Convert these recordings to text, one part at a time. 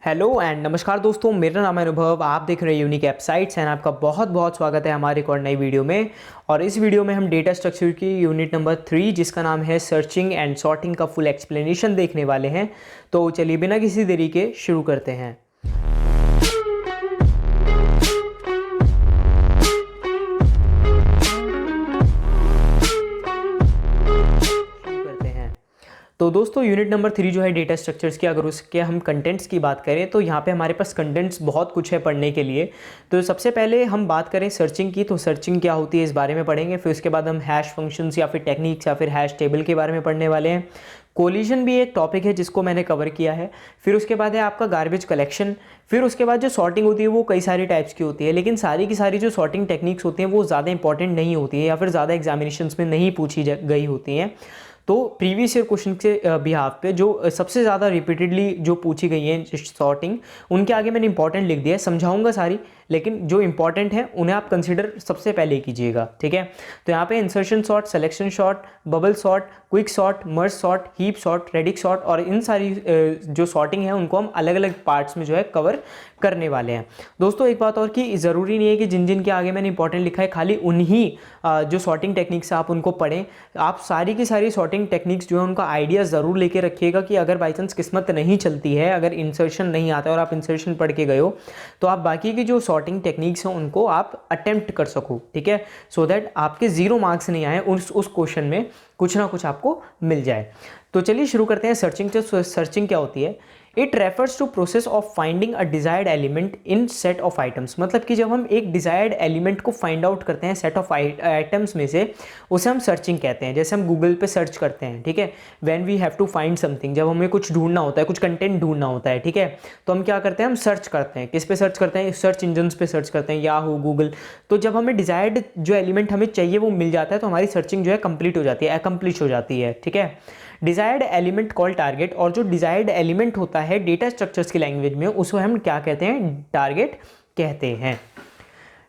Hello and नमस्कार दोस्तों, मेरा नाम है अनुभव। आप देख रहे हैं यूनिक वेबसाइट्स एंड आपका बहुत बहुत स्वागत है हमारे एक और नई वीडियो में। और इस वीडियो में हम डेटा स्ट्रक्चर की यूनिट नंबर 3 जिसका नाम है सर्चिंग एंड सॉर्टिंग का फुल एक्सप्लेनेशन देखने वाले हैं। तो चलिए बिना किसी देरी के शुरू करते हैं। तो दोस्तों यूनिट नंबर 3 जो है डेटा स्ट्रक्चर्स की, अगर उसके हम कंटेंट्स की बात करें तो यहाँ पे हमारे पास कंटेंट्स बहुत कुछ है पढ़ने के लिए। तो सबसे पहले हम बात करें सर्चिंग की, तो सर्चिंग क्या होती है इस बारे में पढ़ेंगे। फिर उसके बाद हम हैश फंक्शंस या फिर टेक्निक्स या फिर हैश टेबल के बारे में पढ़ने वाले हैं। कोलिजन भी एक टॉपिक है जिसको मैंने कवर किया है। फिर उसके बाद है आपका गार्बेज कलेक्शन। फिर उसके बाद जो सॉर्टिंग होती है वो कई सारी टाइप्स की होती है, लेकिन सारी की सारी जो सॉर्टिंग टेक्निक्स होती हैं वो ज़्यादा इंपॉर्टेंट नहीं होती है या फिर ज़्यादा एग्जामिनेशंस में नहीं पूछी गई होती हैं। तो प्रीवियस ईयर क्वेश्चन के बिहाफ पे जो सबसे ज़्यादा रिपीटेडली जो पूछी गई है सॉर्टिंग, उनके आगे मैंने इंपॉर्टेंट लिख दिया है। समझाऊंगा सारी, लेकिन जो इंपॉर्टेंट है उन्हें आप कंसीडर सबसे पहले कीजिएगा, ठीक है। तो यहाँ पे insertion sort, selection sort, bubble sort, quick sort, merge sort, heap sort, radix sort और इन सारी जो सॉर्टिंग है उनको हम अलग अलग पार्ट्स में जो है कवर करने वाले हैं। दोस्तों एक बात और कि ज़रूरी नहीं है कि जिन जिन के आगे मैंने इंपॉर्टेंट लिखा है खाली उन्हीं जो सॉर्टिंग टेक्निक्स आप उनको पढ़ें। आप सारी की सारी सॉर्टिंग टेक्निक्स जो है उनका आइडिया ज़रूर लेके रखिएगा कि अगर बाई चांस किस्मत नहीं चलती है, अगर इंसर्शन नहीं आता है और आप इंसर्शन पढ़ के गए हो, तो आप बाकी की जो सॉर्टिंग टेक्निक्स हैं उनको आप अटेम्प्ट कर सको, ठीक है। सो दैट आपके 0 मार्क्स नहीं आए, उस क्वेश्चन में कुछ ना कुछ आपको मिल जाए। तो चलिए शुरू करते हैं सर्चिंग से। सर्चिंग क्या होती है? It refers to process of finding a desired element in set of items. मतलब कि जब हम एक डिजायर्ड एलिमेंट को फाइंड आउट करते हैं सेट ऑफ आइटम्स में से, उसे हम सर्चिंग कहते हैं। जैसे हम गूगल पे सर्च करते हैं, ठीक है। When we have to find something, जब हमें कुछ ढूंढना होता है, कुछ कंटेंट ढूंढना होता है, ठीक है, तो हम क्या करते हैं? हम सर्च करते हैं। किस पे सर्च करते हैं? सर्च इंजन्स पे सर्च करते हैं, याहू, गूगल। तो जब हमें डिजायर्ड जो एलिमेंट हमें चाहिए वो मिल जाता है तो हमारी सर्चिंग जो है कंप्लीट हो जाती है, अकम्प्लिश हो जाती है, ठीक है। डिजायर्ड एलिमेंट कॉल टारगेट, और जो डिजायर्ड एलिमेंट होता है डेटा स्ट्रक्चर्स की लैंग्वेज में उसको हम क्या कहते हैं? टारगेट कहते हैं।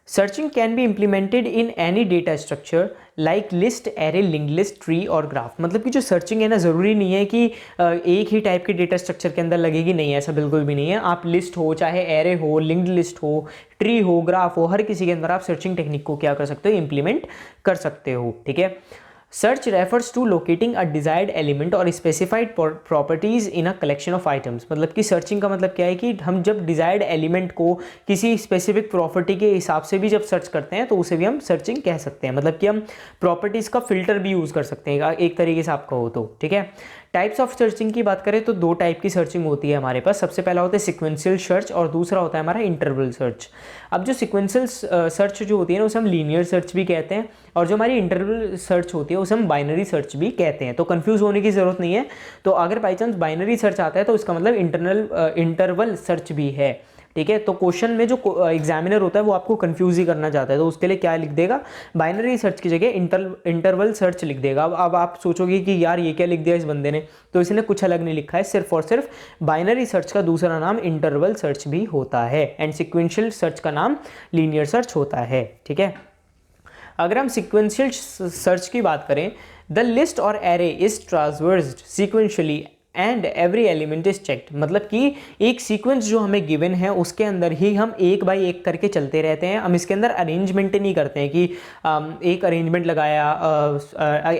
Searching can be implemented in any data structure like list, array, linked list, tree और ग्राफ। मतलब कि जो सर्चिंग है ना, ज़रूरी नहीं है कि एक ही टाइप के डेटा स्ट्रक्चर के अंदर लगेगी, नहीं, ऐसा बिल्कुल भी नहीं है। आप लिस्ट हो, चाहे एरे हो, लिंक्ड लिस्ट हो, ट्री हो, ग्राफ हो, हर किसी के अंदर आप सर्चिंग टेक्निक को क्या कर सकते हो? इम्प्लीमेंट कर सकते हो, ठीक है। Search refers to locating a desired element और specified properties in a collection of items. मतलब कि सर्चिंग का मतलब क्या है कि हम जब डिजायर्ड एलिमेंट को किसी स्पेसिफिक प्रॉपर्टी के हिसाब से भी जब सर्च करते हैं तो उसे भी हम सर्चिंग कह सकते हैं। मतलब कि हम प्रॉपर्टीज का फिल्टर भी यूज़ कर सकते हैं एक तरीके से आप कहो तो, ठीक है। टाइप्स ऑफ सर्चिंग की बात करें तो 2 टाइप की सर्चिंग होती है हमारे पास। सबसे पहला होता है सिक्वेंशियल सर्च और दूसरा होता है हमारा इंटरवल सर्च। अब जो सिक्वेंशियल सर्च जो होती है ना उसे हम लीनियर सर्च भी कहते हैं, और जो हमारी इंटरवल सर्च होती है उसे हम बाइनरी सर्च भी कहते हैं। तो कंफ्यूज होने की ज़रूरत नहीं है। तो अगर बाई चांस बाइनरी सर्च आता है तो इसका मतलब इंटरवल सर्च भी है, ठीक है। तो क्वेश्चन में जो एग्जामिनर होता है वो आपको कंफ्यूज ही करना चाहता है, तो उसके लिए क्या लिख देगा? बाइनरी सर्च की जगह इंटरवल सर्च लिख देगा। अब आप सोचोगे कि यार ये क्या लिख दिया इस बंदे ने, तो इसने कुछ अलग नहीं लिखा है, सिर्फ और सिर्फ बाइनरी सर्च का दूसरा नाम इंटरवल सर्च भी होता है एंड सिक्वेंशियल सर्च का नाम लीनियर सर्च होता है, ठीक है। अगर हम सिक्वेंशियल सर्च की बात करें, द लिस्ट और array is traversed sequentially and every element is checked. मतलब कि एक सीक्वेंस जो हमें गिवन है उसके अंदर ही हम एक बाय एक करके चलते रहते हैं। हम इसके अंदर अरेंजमेंट नहीं करते हैं कि एक अरेंजमेंट लगाया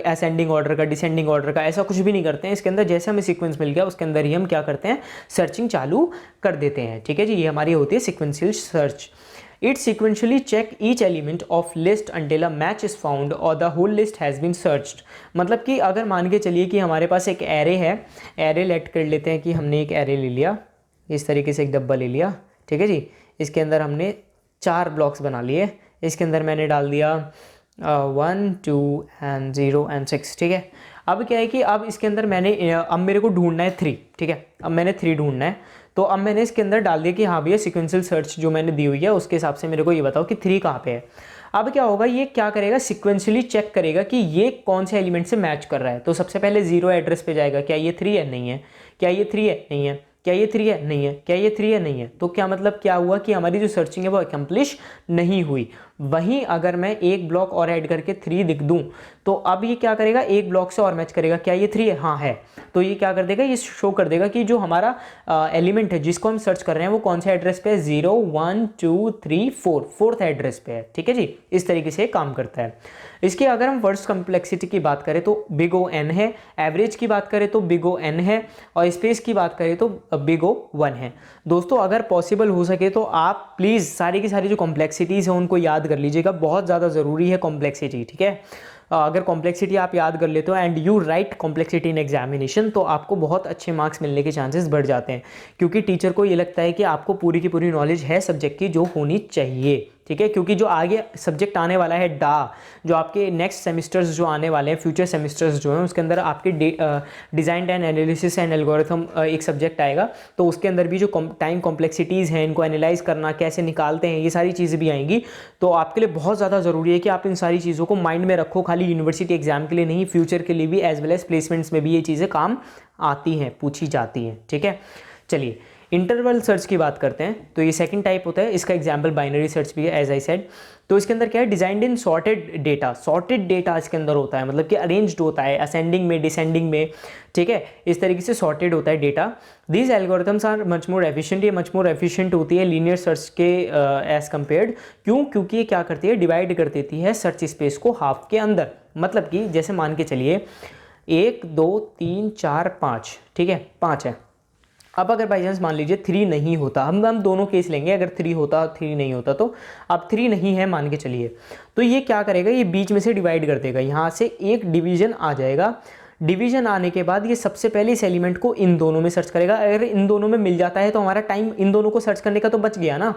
असेंडिंग ऑर्डर का, डिसेंडिंग ऑर्डर का, ऐसा कुछ भी नहीं करते हैं। इसके अंदर जैसे हमें सीक्वेंस मिल गया उसके अंदर ही हम क्या करते हैं? सर्चिंग चालू कर देते हैं, ठीक है जी। ये हमारी होती है sequential search. It sequentially check each element of list until a match is found or the whole list has been searched। मतलब कि अगर मान के चलिए कि हमारे पास एक एरे है, एरे लेट कर लेते हैं कि हमने एक एरे ले लिया, इस तरीके से एक डब्बा ले लिया, ठीक है जी। इसके अंदर हमने 4 ब्लॉक्स बना लिए, इसके अंदर मैंने डाल दिया 1 2 एंड 0 एंड 6, ठीक है। अब क्या है कि अब इसके अंदर अब मेरे को ढूंढना है 3, ठीक है। अब मैंने 3 ढूंढना है, तो अब मैंने इसके अंदर डाल दिया कि हाँ भैया सिक्वेंशियल सर्च जो मैंने दी हुई है उसके हिसाब से मेरे को ये बताओ कि 3 कहाँ पे है। अब क्या होगा, ये क्या करेगा? सिक्वेंशियली चेक करेगा कि ये कौन से एलिमेंट से मैच कर रहा है। तो सबसे पहले 0 एड्रेस पे जाएगा, क्या ये 3 है? नहीं है। क्या ये 3 है? नहीं है। क्या ये 3 है? नहीं है। क्या ये 3 है? नहीं है। तो क्या मतलब क्या हुआ कि हमारी जो सर्चिंग है वो अकम्प्लिश नहीं हुई। वहीं अगर मैं एक ब्लॉक और ऐड करके 3 लिख दूं तो अब ये क्या करेगा, एक ब्लॉक से और मैच करेगा, क्या ये 3 है, हाँ है, तो ये क्या कर देगा, ये शो कर देगा कि जो हमारा एलिमेंट है जिसको हम सर्च कर रहे हैं वो कौन से एड्रेस पे है, 0 1 2 3 4, फोर्थ एड्रेस पे है। ठीक है जी, इस तरीके से काम करता है। इसकी अगर हम वर्ड्स कॉम्प्लेक्सिटी की बात करें तो बिग O n है, एवरेज की बात करें तो बिग O n है, और स्पेस की बात करें तो बिग O 1 है। दोस्तों अगर पॉसिबल हो सके तो आप प्लीज़ सारी की सारी जो कॉम्प्लेक्सिटीज़ हैं उनको याद कर लीजिएगा, बहुत ज़्यादा ज़रूरी है कॉम्प्लेक्सिटी। ठीक है, अगर कॉम्प्लेक्सिटी आप याद कर लेते हो and you right complexity in examination तो आपको बहुत अच्छे मार्क्स मिलने के चांसेस बढ़ जाते हैं, क्योंकि टीचर को ये लगता है कि आपको पूरी की पूरी नॉलेज है सब्जेक्ट की जो होनी चाहिए। ठीक है, क्योंकि जो आगे सब्जेक्ट आने वाला है जो आपके नेक्स्ट सेमिस्टर्स जो आने वाले हैं, फ्यूचर सेमिस्टर्स जो हैं, उसके अंदर आपके design and analysis and algorithm एक सब्जेक्ट आएगा, तो उसके अंदर भी जो टाइम कॉम्प्लेक्सिटीज़ हैं, इनको एनालाइज करना कैसे निकालते हैं, ये सारी चीज़ें भी आएंगी। तो आपके लिए बहुत ज़्यादा ज़रूरी है कि आप इन सारी चीज़ों को माइंड में रखो, खाली यूनिवर्सिटी एग्जाम के लिए नहीं, फ्यूचर के लिए भी एज वेल एज प्लेसमेंट्स में भी ये चीज़ें काम आती हैं, पूछी जाती हैं। ठीक है, चलिए इंटरवल सर्च की बात करते हैं। तो ये सेकंड टाइप होता है, इसका एग्जांपल बाइनरी सर्च भी है एज आई सेड। तो इसके अंदर क्या है, designed in sorted data, sorted data इसके अंदर होता है, मतलब कि अरेंज्ड होता है असेंडिंग में, डिसेंडिंग में। ठीक है, इस तरीके से सॉर्टेड होता है data. These algorithms are much more efficient, ये मच मोर एफिशिएंट होती है लीनियर सर्च के एज कम्पेयर्ड। क्यों, क्योंकि ये क्या करती है, डिवाइड कर देती है सर्च स्पेस को हाफ के अंदर। मतलब कि जैसे मान के चलिए 1 2 3 4 5, ठीक है 5 है। अब अगर बाई चांस मान लीजिए 3 नहीं होता, हम दोनों केस लेंगे, अगर 3 होता 3 नहीं होता, तो अब 3 नहीं है मान के चलिए, तो ये क्या करेगा, ये बीच में से डिवाइड कर देगा, यहाँ से एक डिवीजन आ जाएगा। डिवीजन आने के बाद ये सबसे पहले इस एलिमेंट को इन दोनों में सर्च करेगा। अगर इन दोनों में मिल जाता है तो हमारा टाइम इन दोनों को सर्च करने का तो बच गया ना।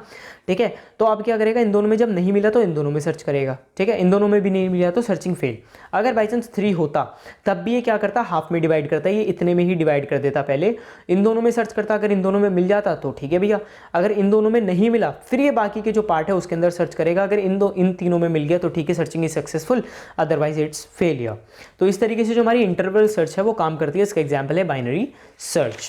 ठीक है, तो अब क्या करेगा, इन दोनों में जब नहीं मिला तो इन दोनों में सर्च करेगा। ठीक है, इन दोनों में भी नहीं मिला तो सर्चिंग फेल। अगर बाई चांस 3 होता तब भी ये क्या करता, हाफ में डिवाइड करता है, ये इतने में ही डिवाइड कर देता, पहले इन दोनों में सर्च करता, अगर इन दोनों में मिल जाता तो ठीक है भैया, अगर इन दोनों में नहीं मिला फिर ये बाकी के जो पार्ट है उसके अंदर सर्च करेगा, अगर इन तीनों में मिल गया तो ठीक है, searching is successful, otherwise it's failure. तो इस तरीके से जो हमारी इंटरवल सर्च है वो काम करती है। इसका एग्जाम्पल है बाइनरी सर्च।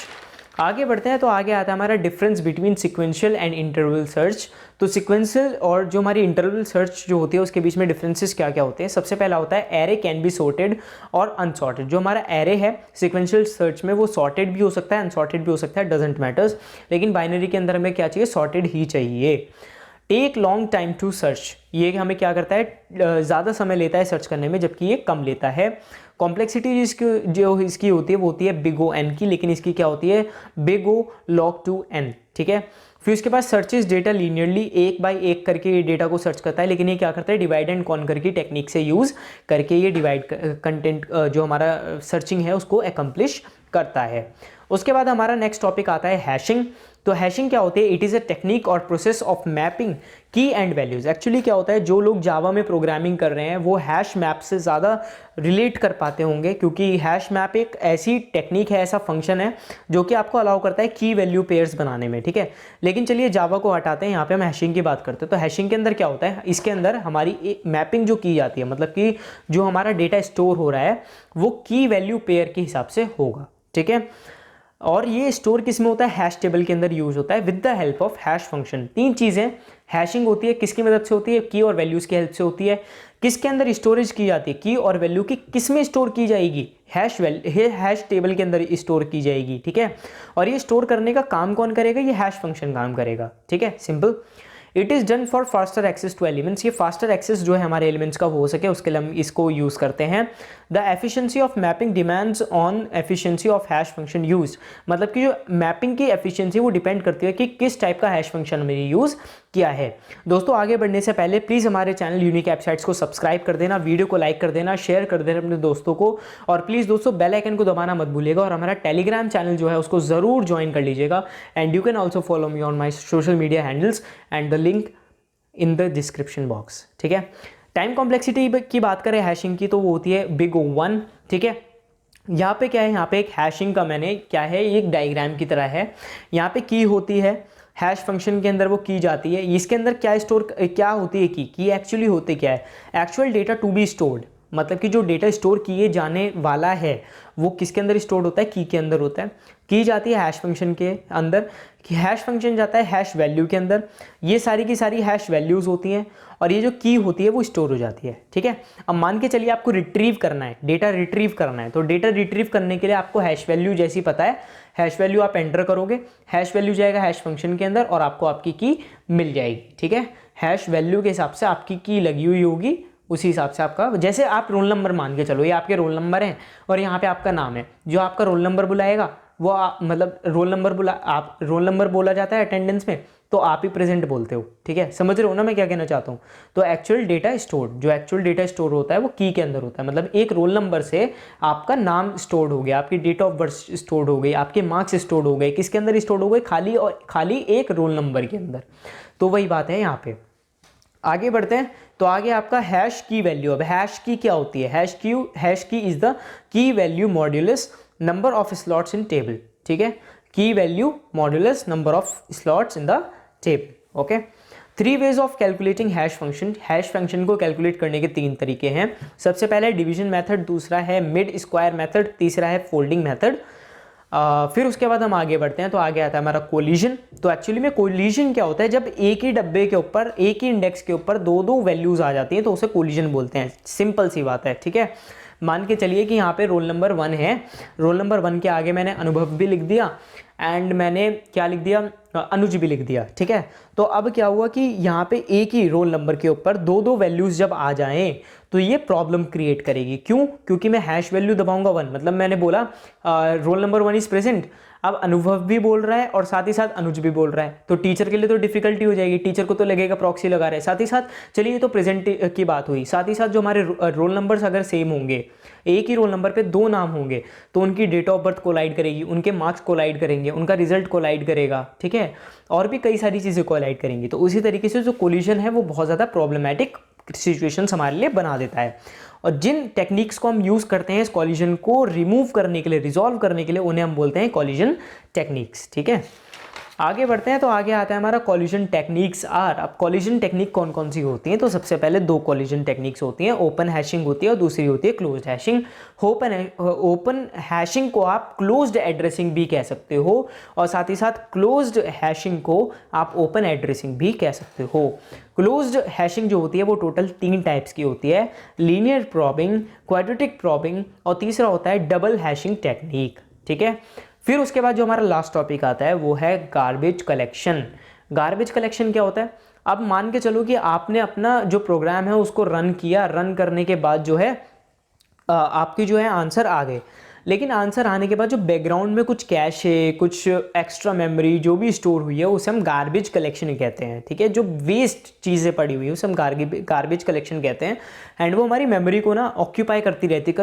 आगे बढ़ते हैं तो आगे आता है हमारा difference between sequential and interval search. तो सिक्वेंशियल और जो हमारी इंटरवल सर्च जो होती है उसके बीच में डिफरेंसेस क्या क्या होते हैं। सबसे पहला होता है एरे कैन बी सॉर्टेड और अनसॉर्टेड। जो हमारा एरे है सिक्वेंशियल सर्च में वो सॉर्टेड भी हो सकता है, अनसॉर्टेड भी हो सकता है, डजेंट मैटर्स, लेकिन बाइनरी के अंदर हमें क्या चाहिए, सॉर्टेड ही चाहिए। Take long time to search, ये हमें क्या करता है, ज़्यादा समय लेता है सर्च करने में, जबकि ये कम लेता है। कॉम्प्लेक्सिटी जो इसकी होती है वो होती है बिग O n की, लेकिन इसकी क्या होती है, बिग O log 2 n। ठीक है, फिर उसके बाद सर्चेस डेटा लीनियरली, एक बाय एक करके ये डेटा को सर्च करता है, लेकिन ये क्या करता है, डिवाइड एंड कॉन्कर की टेक्निक से यूज़ करके ये डिवाइड कंटेंट जो हमारा सर्चिंग है उसको एकम्प्लिश करता है। उसके बाद हमारा नेक्स्ट टॉपिक आता है हैशिंग। तो हैशिंग क्या होती है, इट इज़ अ टेक्निक और प्रोसेस ऑफ मैपिंग की एंड वैल्यूज़। एक्चुअली क्या होता है, जो लोग जावा में प्रोग्रामिंग कर रहे हैं वो हैश मैप से ज़्यादा रिलेट कर पाते होंगे, क्योंकि हैश मैप एक ऐसी टेक्निक है, ऐसा फंक्शन है जो कि आपको अलाउ करता है की वैल्यू पेयर्स बनाने में। ठीक है, लेकिन चलिए जावा को हटाते हैं, यहाँ पे हम हैशिंग की बात करते हैं। तो हैशिंग के अंदर क्या होता है, इसके अंदर हमारी मैपिंग जो की जाती है, मतलब कि जो हमारा डेटा स्टोर हो रहा है वो की वैल्यू पेयर के हिसाब से होगा। ठीक है, और ये स्टोर किस में होता है, हैश टेबल के अंदर यूज होता है with the help of hash function. 3 चीज़ें हैशिंग होती है, किसकी मदद से होती है, की और वैल्यूज़ की हेल्प से होती है। किसके अंदर स्टोरेज की जाती है, की और वैल्यू की किस में स्टोर की जाएगी, हैश टेबल के अंदर स्टोर की जाएगी। ठीक है, और ये स्टोर करने का काम कौन करेगा, ये हैश फंक्शन काम करेगा। ठीक है, simple. It is done for faster access to elements, ये फास्टर एक्सेस जो है हमारे एलिमेंट्स का हो सके उसके लिए हम इसको यूज़ करते हैं। The efficiency of mapping demands on efficiency of hash function use, मतलब कि जो मैपिंग की एफिशिएंसी वो डिपेंड करती है कि किस टाइप का हैश फंक्शन हमने यूज़ किया है। दोस्तों आगे बढ़ने से पहले प्लीज़ हमारे चैनल यूनिक एप साइट्स को सब्सक्राइब कर देना, वीडियो को लाइक कर देना, शेयर कर देना अपने दोस्तों को, और प्लीज़ दोस्तों बेल आइकन को दबाना मत भूलिएगा, और हमारा टेलीग्राम चैनल जो है उसको ज़रूर ज्वाइन कर लीजिएगा। And you can also follow me on my social media handles and the link in the description box. ठीक है, टाइम कॉम्प्लेक्सिटी की बात करें हैशिंग की तो वो होती है बिग O 1। ठीक है, यहाँ पे क्या है, यहाँ पे एक हैशिंग का मैंने क्या है, ये एक डायग्राम की तरह है। यहाँ पे की होती है, हैश फंक्शन के अंदर वो की जाती है। इसके अंदर क्या स्टोर क्या होती है, की एक्चुअली होती क्या है, actual data to be stored. मतलब कि जो डेटा स्टोर किए जाने वाला है वो किसके अंदर स्टोर होता है, की के अंदर होता है। की जाती है हैश फंक्शन के अंदर, कि हैश फंक्शन जाता है हैश वैल्यू के अंदर, ये सारी की सारी हैश वैल्यूज़ होती हैं और ये जो की होती है वो स्टोर हो जाती है। ठीक है, अब मान के चलिए आपको रिट्रीव करना है, डेटा रिट्रीव करना है, तो डेटा रिट्रीव करने के लिए आपको हैश वैल्यू जैसी पता है, हैश वैल्यू आप एंटर करोगे, हैश वैल्यू जाएगा हैश फंक्शन के अंदर और आपको आपकी की मिल जाएगी। ठीक है, हैश वैल्यू के हिसाब से आपकी की लगी हुई होगी, उसी हिसाब से आपका, जैसे आप रोल नंबर मान के चलो, ये आपके रोल नंबर हैं और यहाँ पे आपका नाम है, जो आपका रोल नंबर बुलाएगा वो मतलब रोल नंबर आप रोल नंबर बोला जाता है अटेंडेंस में, तो आप ही प्रेजेंट बोलते हो। ठीक है, समझ रहे हो ना मैं क्या कहना चाहता हूँ। तो एक्चुअल डेटा स्टोर, जो एक्चुअल डेटा स्टोर होता है वो की के अंदर होता है, मतलब एक रोल नंबर से आपका नाम स्टोर्ड हो गया, आपकी डेट ऑफ बर्थ स्टोर्ड हो गई, आपके मार्क्स स्टोर्ड हो गए, किसके अंदर स्टोर्ड हो गए, खाली और खाली एक रोल नंबर के अंदर। तो वही बात है यहाँ पे। आगे बढ़ते हैं, तो आगे आपका हैश की वैल्यू। अब हैश की क्या होती है, हैश की is the key value modulus number of slots in table. ठीक है, की value modulus number of slots in the table. Okay, 3 ways of calculating hash function. Hash function को कैलकुलेट करने के 3 तरीके हैं। सबसे पहले डिवीजन मेथड, दूसरा है मिड स्क्वायर मेथड, तीसरा है फोल्डिंग मेथड। फिर उसके बाद हम आगे बढ़ते हैं, तो आगे आता है हमारा कोलिजन। तो एक्चुअली में कोलिजन क्या होता है, जब एक ही डब्बे के ऊपर, एक ही इंडेक्स के ऊपर दो दो वैल्यूज आ जाती हैं तो उसे कोलिजन बोलते हैं। सिंपल सी बात है। ठीक है, मान के चलिए कि यहाँ पे रोल नंबर 1 है, रोल नंबर 1 के आगे मैंने अनुभव भी लिख दिया एंड मैंने क्या लिख दिया, अनुज भी लिख दिया। ठीक है, तो अब क्या हुआ कि यहाँ पे एक ही रोल नंबर के ऊपर दो दो वैल्यूज जब आ जाएं तो ये प्रॉब्लम क्रिएट करेगी। क्यों? क्योंकि मैं हैश वैल्यू दबाऊंगा 1, मतलब मैंने बोला रोल नंबर 1 इज प्रेजेंट, अब अनुभव भी बोल रहा है और साथ ही साथ अनुज भी बोल रहा है, तो टीचर के लिए तो डिफिकल्टी हो जाएगी, टीचर को तो लगेगा प्रॉक्सी लगा रहे हैं। साथ ही साथ चलिए ये तो प्रेजेंट की बात हुई, साथ ही साथ जो हमारे रोल नंबर्स अगर सेम होंगे, एक ही रोल नंबर पे 2 नाम होंगे, तो उनकी डेट ऑफ बर्थ कोलाइड करेगी, उनके मार्क्स कोलाइड करेंगे, उनका रिजल्ट कोलाइड करेगा। ठीक है, और भी कई सारी चीज़ें कोलाइड करेंगी। तो उसी तरीके से जो कोलिजन है वो बहुत ज़्यादा प्रॉब्लमेटिक सिचुएशंस हमारे लिए बना देता है। और जिन टेक्निक्स को हम यूज़ करते हैं इस कॉलिजन को रिमूव करने के लिए, रिजॉल्व करने के लिए, उन्हें हम बोलते हैं कॉलिजन टेक्निक्स। ठीक है, आगे बढ़ते हैं, तो आगे आता है हमारा कॉलिजन टेक्निक्स आर। अब कॉलिजन टेक्निक कौन कौन सी होती हैं, तो सबसे पहले 2 कॉलिजन टेक्निक्स होती हैं, ओपन हैशिंग होती है और दूसरी होती है क्लोज्ड हैशिंग। ओपन हैशिंग को आप क्लोज्ड एड्रेसिंग भी कह सकते हो और साथ ही साथ क्लोज्ड हैशिंग को आप ओपन एड्रेसिंग भी कह सकते हो। क्लोज्ड हैशिंग जो होती है वो टोटल 3 टाइप्स की होती है, लीनियर प्रॉबिंग, क्वाड्रेटिक प्रॉबिंग और तीसरा होता है डबल हैशिंग टेक्निक। ठीक है, फिर उसके बाद जो हमारा लास्ट टॉपिक आता है वो है गार्बेज कलेक्शन। गार्बेज कलेक्शन क्या होता है, अब मान के चलो कि आपने अपना जो प्रोग्राम है उसको रन किया, रन करने के बाद जो है आपकी जो है आंसर आ गए, लेकिन आंसर आने के बाद जो बैकग्राउंड में कुछ कैश है, कुछ एक्स्ट्रा मेमोरी जो भी स्टोर हुई है उसे हम गार्बेज कलेक्शन कहते हैं। ठीक है, जो वेस्ट चीज़ें पड़ी हुई है उसे हम गार्बेज कलेक्शन कहते हैं एंड वो हमारी मेमोरी को ना ऑक्यूपाई करती रहती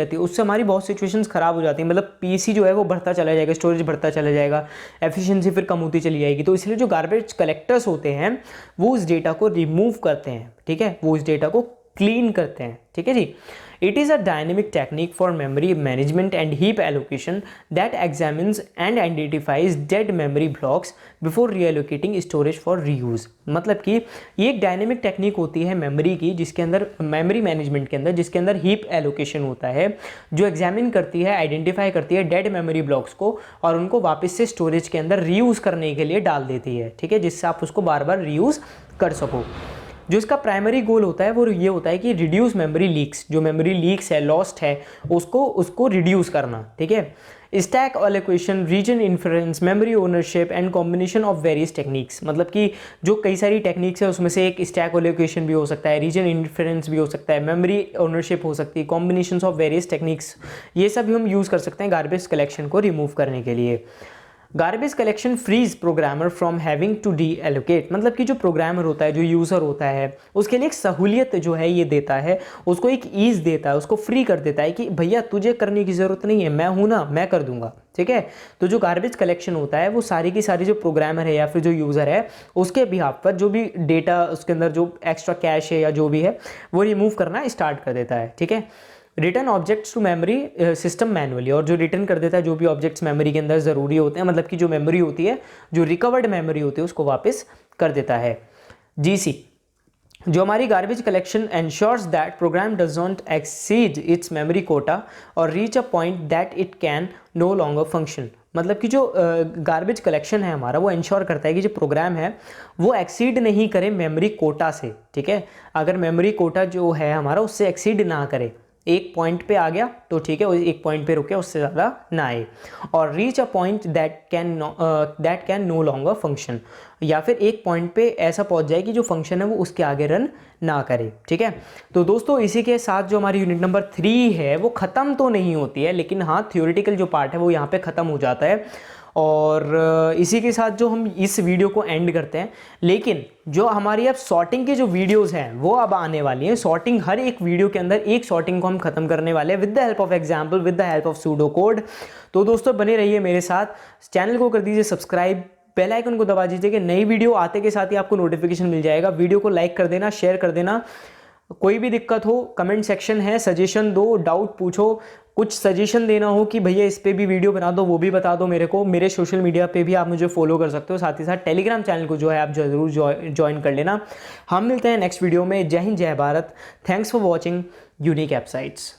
है, उससे हमारी बहुत सिचुएशंस खराब हो जाती है, मतलब पीसी जो है वो बढ़ता चला जाएगा, स्टोरेज बढ़ता चला जाएगा, एफिशिएंसी फिर कम होती चली जाएगी। तो इसलिए जो गार्बेज कलेक्टर्स होते हैं वो उस डेटा को रिमूव करते हैं। ठीक है, वो उस डेटा को क्लीन करते हैं। ठीक है जी, it is a dynamic technique for memory management and heap allocation that examines and identifies dead memory blocks before reallocating storage for reuse। मतलब कि ये एक डायनेमिक टेक्निक होती है मेमोरी की, जिसके अंदर मेमोरी मैनेजमेंट के अंदर, जिसके अंदर हीप एलोकेशन होता है, जो एग्जामिन करती है, आइडेंटिफाई करती है डेड मेमोरी ब्लॉक्स को और उनको वापस से स्टोरेज के अंदर रीयूज़ करने के लिए डाल देती है। ठीक है, जिससे आप उसको बार बार रीयूज़ कर सको। जो इसका प्राइमरी गोल होता है वो ये होता है कि रिड्यूस मेमोरी लीक्स, जो मेमोरी लीक्स है, लॉस्ट है, उसको रिड्यूस करना। ठीक है, stack allocation, region inference, memory ownership and combination of various techniques. मतलब कि जो कई सारी टेक्निक्स है उसमें से एक स्टैक एलोकेशन भी हो सकता है, रीजन इन्फ्रेंस भी हो सकता है, मेमोरी ओनरशिप हो सकती है, कॉम्बिनेशन ऑफ वेरियस टेक्निक्स, ये सब हम यूज़ कर सकते हैं गार्बेज कलेक्शन को रिमूव करने के लिए। Garbage collection frees programmer from having to deallocate. मतलब कि जो प्रोग्रामर होता है, जो यूज़र होता है, उसके लिए एक सहूलियत जो है ये देता है, उसको एक ईज़ देता है, उसको फ्री कर देता है कि भैया तुझे करने की ज़रूरत नहीं है, मैं हूँ ना, मैं कर दूंगा। ठीक है, तो जो गार्बेज कलेक्शन होता है वो सारी की सारी जो प्रोग्रामर है या फिर जो यूज़र है उसके बिहाफ पर जो भी डेटा उसके अंदर जो एक्स्ट्रा कैश है या जो भी है वो रिमूव करना स्टार्ट कर देता है। ठीक है, return objects to memory system manually, और जो रिटर्न कर देता है जो भी ऑब्जेक्ट्स मेमोरी के अंदर ज़रूरी होते हैं, मतलब कि जो मेमोरी होती है, जो रिकवर्ड मेमोरी होती है, उसको वापस कर देता है। जीसी, जो हमारी garbage collection ensures that program does not exceed its memory quota और reach a point that it can no longer function. मतलब कि जो गार्बेज कलेक्शन है हमारा, वो इंश्योर करता है कि जो प्रोग्राम है वो एक्सीड नहीं करे मेमोरी कोटा से, ठीक है। अगर मेमोरी कोटा जो है हमारा उससे एक्सीड ना करे, एक पॉइंट पे आ गया तो ठीक है, एक पॉइंट पे रुके, उससे ज़्यादा ना आए। और reach a point that can no longer function, या फिर एक पॉइंट पे ऐसा पहुंच जाए कि जो फंक्शन है वो उसके आगे रन ना करे, ठीक है। तो दोस्तों इसी के साथ जो हमारी यूनिट नंबर 3 है वो ख़त्म तो नहीं होती है, लेकिन हाँ थ्योरेटिकल जो पार्ट है वो यहाँ पे ख़त्म हो जाता है। और इसी के साथ जो हम इस वीडियो को एंड करते हैं। लेकिन जो हमारी अब सॉर्टिंग की जो वीडियोस हैं वो अब आने वाली हैं। सॉर्टिंग हर एक वीडियो के अंदर एक सॉर्टिंग को हम खत्म करने वाले हैं with the help of example, with the help of pseudo code. तो दोस्तों बने रहिए मेरे साथ, चैनल को कर दीजिए सब्सक्राइब, बेल आइकन को दबा दीजिए कि नई वीडियो आते के साथ ही आपको नोटिफिकेशन मिल जाएगा। वीडियो को लाइक कर देना, शेयर कर देना। कोई भी दिक्कत हो कमेंट सेक्शन है, सजेशन दो, डाउट पूछो, कुछ सजेशन देना हो कि भैया इस पे भी वीडियो बना दो, वो भी बता दो मेरे को। मेरे सोशल मीडिया पे भी आप मुझे फॉलो कर सकते हो, साथ ही साथ टेलीग्राम चैनल को जो है आप जरूर ज्वाइन कर लेना। हम मिलते हैं नेक्स्ट वीडियो में। जय हिंद, जय Bharat. Thanks for watching unique app sites.